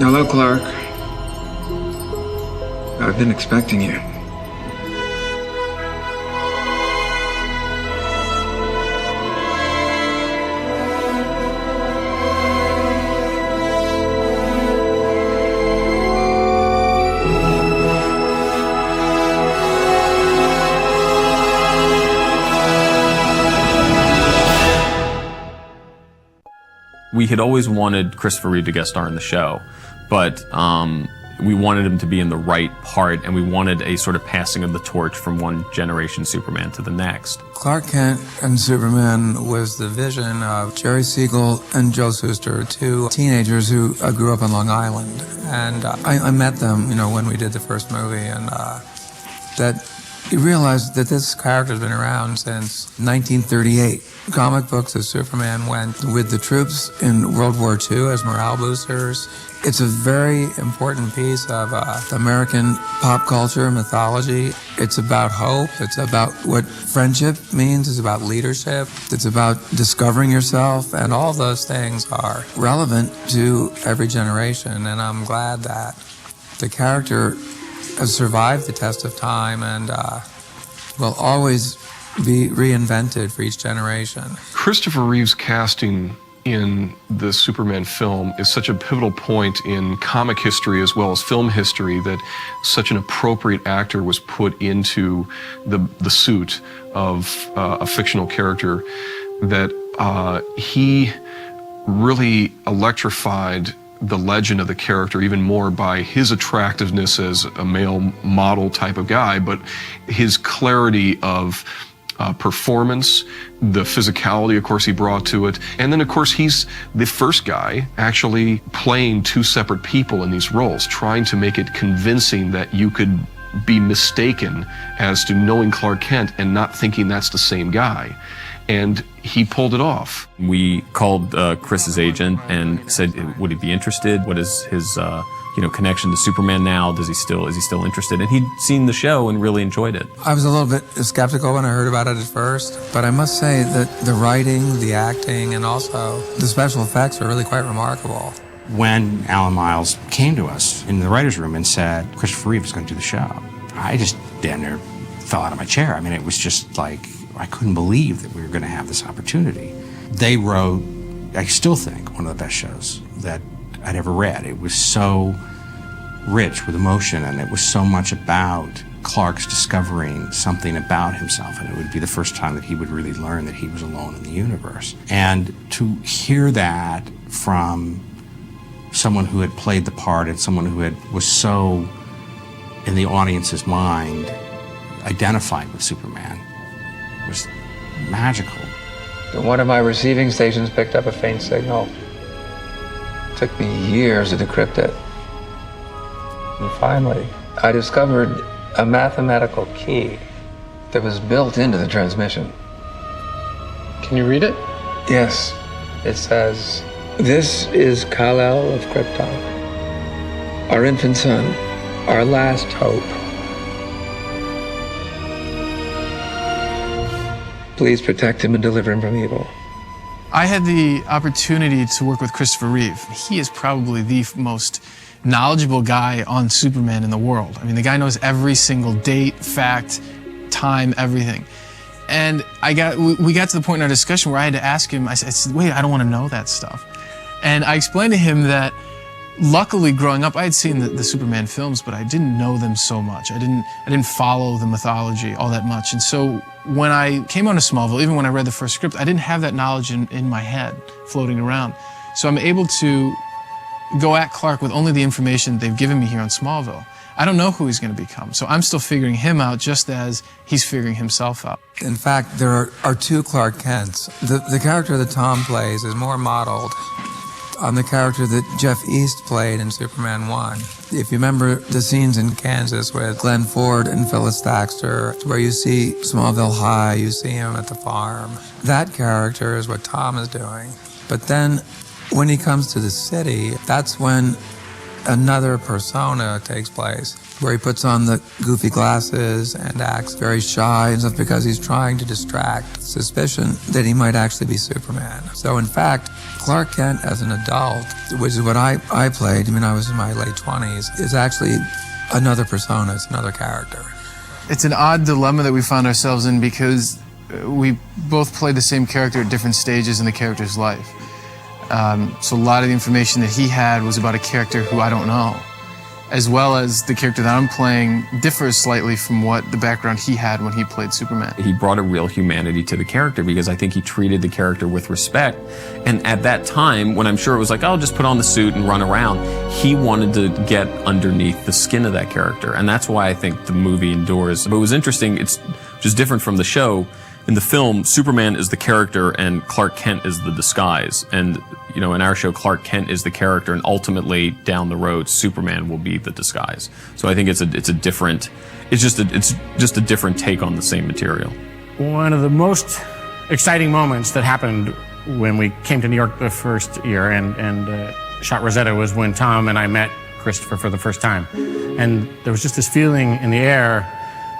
Hello, Clark. I've been expecting you. We had always wanted Christopher Reeve to guest star in the show, but we wanted him to be in the right part, and we wanted a sort of passing of the torch from one generation Superman to the next. Clark Kent and Superman was the vision of Jerry Siegel and Joe Shuster, two teenagers who grew up on Long Island. And I met them, when we did the first movie, and that you realize that this character's been around since 1938. Comic books of Superman went with the troops in World War II as morale boosters. It's a very important piece of American pop culture, mythology. It's about hope. It's about what friendship means. It's about leadership. It's about discovering yourself. And all those things are relevant to every generation. And I'm glad that the character has survived the test of time and will always be reinvented for each generation. Christopher Reeve's casting in the Superman film is such a pivotal point in comic history as well as film history that such an appropriate actor was put into the suit of a fictional character, that he really electrified the legend of the character even more by his attractiveness as a male model type of guy, but his clarity of performance, the physicality, of course, he brought to it. And then, of course, he's the first guy actually playing two separate people in these roles, trying to make it convincing that you could be mistaken as to knowing Clark Kent and not thinking that's the same guy. And he pulled it off. We called Chris's agent and said, would he be interested? What is his connection to Superman now? Is he still interested? And he'd seen the show and really enjoyed it. I was a little bit skeptical when I heard about it at first, but I must say that the writing, the acting, and also the special effects are really quite remarkable. When Alan Miles came to us in the writer's room and said, Christopher Reeve is going to do the show, I just damn near fell out of my chair. I mean, it was just like, I couldn't believe that we were going to have this opportunity. They wrote, I still think, one of the best shows that I'd ever read. It was so rich with emotion, and it was so much about Clark's discovering something about himself, and it would be the first time that he would really learn that he was alone in the universe. And to hear that from someone who had played the part and someone who was so, in the audience's mind, identified with Superman was magical. One of my receiving stations picked up a faint signal. It took me years to decrypt it. And finally, I discovered a mathematical key that was built into the transmission. Can you read it? Yes. It says, "This is Kal-El of Krypton, our infant son, our last hope. Please protect him and deliver him from evil." I had the opportunity to work with Christopher Reeve. He is probably the most knowledgeable guy on Superman in the world. I mean, the guy knows every single date, fact, time, everything. And we got to the point in our discussion where I had to ask him, I said, wait, I don't want to know that stuff. And I explained to him that luckily growing up, I had seen the Superman films, but I didn't know them so much. I didn't follow the mythology all that much. And so when I came onto Smallville, even when I read the first script, I didn't have that knowledge in my head floating around. So I'm able to go at Clark with only the information they've given me here on Smallville. I don't know who he's going to become, so I'm still figuring him out just as he's figuring himself out. In fact, there are two Clark Kents. The character that Tom plays is more modeled on the character that Jeff East played in Superman 1. If you remember the scenes in Kansas with Glenn Ford and Phyllis Thaxter, where you see Smallville High, you see him at the farm. That character is what Tom is doing. But then when he comes to the city, that's when another persona takes place, where he puts on the goofy glasses and acts very shy and stuff because he's trying to distract suspicion that he might actually be Superman. So in fact, Clark Kent as an adult, which is what I played, I mean, I was in my late 20s, is actually another persona, it's another character. It's an odd dilemma that we found ourselves in because we both played the same character at different stages in the character's life. So a lot of the information that he had was about a character who I don't know, as well as the character that I'm playing differs slightly from what the background he had when he played Superman. He brought a real humanity to the character because I think he treated the character with respect. And at that time, when I'm sure it was like, oh, just put on the suit and run around, he wanted to get underneath the skin of that character. And that's why I think the movie endures. But it was interesting, it's just different from the show. In the film, Superman is the character and Clark Kent is the disguise. And, you know, in our show, Clark Kent is the character and ultimately down the road, Superman will be the disguise. So I think it's just a different take on the same material. One of the most exciting moments that happened when we came to New York the first year and shot Rosetta was when Tom and I met Cristopher for the first time. And there was just this feeling in the air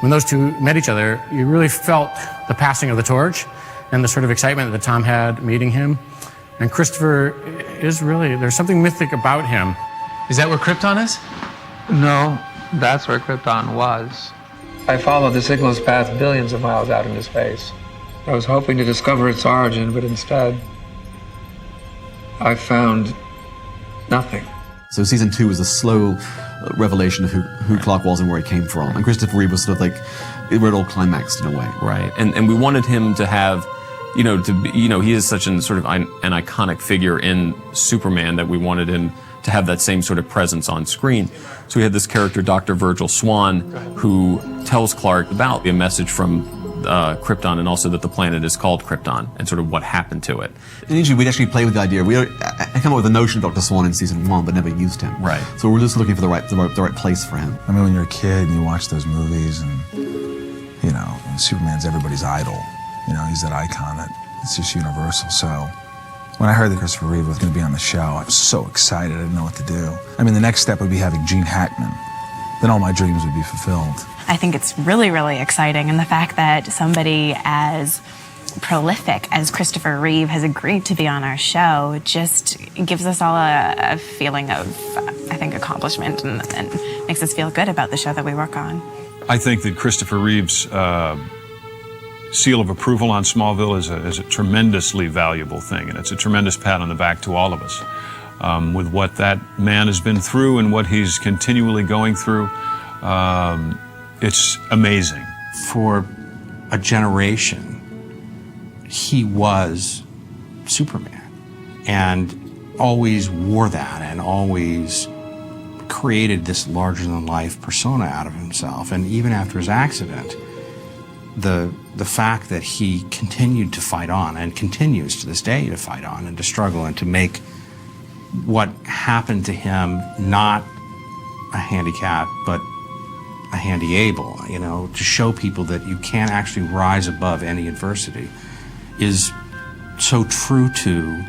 when those two met each other. You really felt the passing of the torch and the sort of excitement that Tom had meeting him. And Cristopher is really, there's something mythic about him. Is that where Krypton is? No, that's where Krypton was. I followed the signal's path billions of miles out into space. I was hoping to discover its origin, but instead, I found nothing. So season 2 was a slow revelation of who Clark was and where he came from. And Christopher Reeve was sort of like, where it all climaxed in a way. Right. And we wanted him to have, you know, to be, you know, he is such an sort of an iconic figure in Superman that we wanted him to have that same sort of presence on screen. So we had this character, Dr. Virgil Swan, who tells Clark about a message from Krypton and also that the planet is called Krypton and sort of what happened to it. Initially, we'd actually play with the idea. I came up with the notion of Dr. Swan in season 1, but never used him. Right. So we're just looking for the right place for him. I mean, when you're a kid and you watch those movies and, you know, Superman's everybody's idol. You know, he's that icon that it's just universal. So when I heard that Christopher Reeve was going to be on the show, I was so excited. I didn't know what to do. I mean, the next step would be having Gene Hackman. Then all my dreams would be fulfilled. I think it's really, really exciting, and the fact that somebody as prolific as Christopher Reeve has agreed to be on our show just gives us all a feeling of, I think, accomplishment and makes us feel good about the show that we work on. I think that Christopher Reeve's seal of approval on Smallville is a tremendously valuable thing, and it's a tremendous pat on the back to all of us. With what that man has been through and what he's continually going through, it's amazing. For a generation, he was Superman and always wore that and always created this larger-than-life persona out of himself. And even after his accident, the fact that he continued to fight on and continues to this day to fight on and to struggle and to make what happened to him not a handicap, but a handy-able, you know, to show people that you can actually rise above any adversity is so true to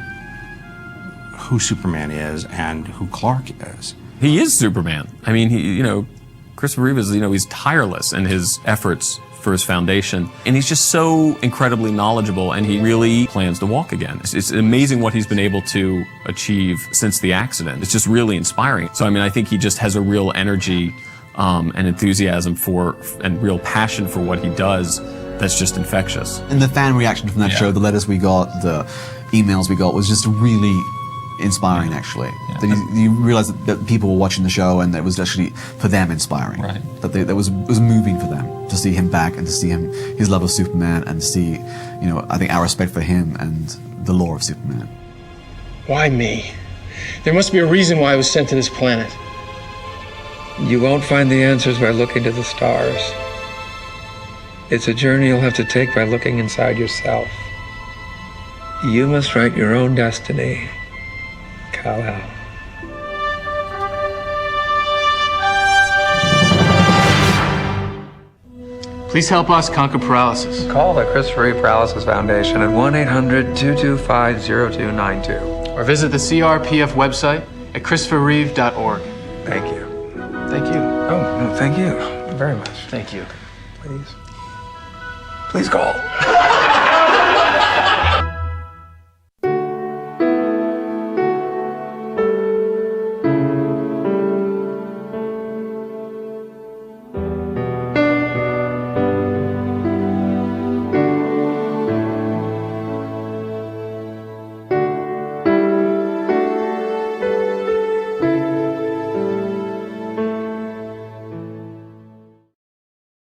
who Superman is and who Clark is. He is Superman. I mean, Christopher Reeve is, he's tireless in his efforts for his foundation. And he's just so incredibly knowledgeable, and he really plans to walk again. It's amazing what he's been able to achieve since the accident. It's just really inspiring. So, I mean, I think he just has a real energy and enthusiasm for, and real passion for what he does that's just infectious. And the fan reaction from that show, the letters we got, the emails we got, was just really inspiring, actually. Yeah. That you realize that people were watching the show and it was actually, for them, inspiring. Right. That it was moving for them to see him back and to see his love of Superman and to see, I think our respect for him and the lore of Superman. Why me? There must be a reason why I was sent to this planet. You won't find the answers by looking to the stars. It's a journey you'll have to take by looking inside yourself. You must write your own destiny. Kal-El. Please help us conquer paralysis. Call the Christopher Reeve Paralysis Foundation at 1-800-225-0292. Or visit the CRPF website at christopherreeve.org. Thank you. Thank you. Oh, no, thank you very much. Thank you. Please call.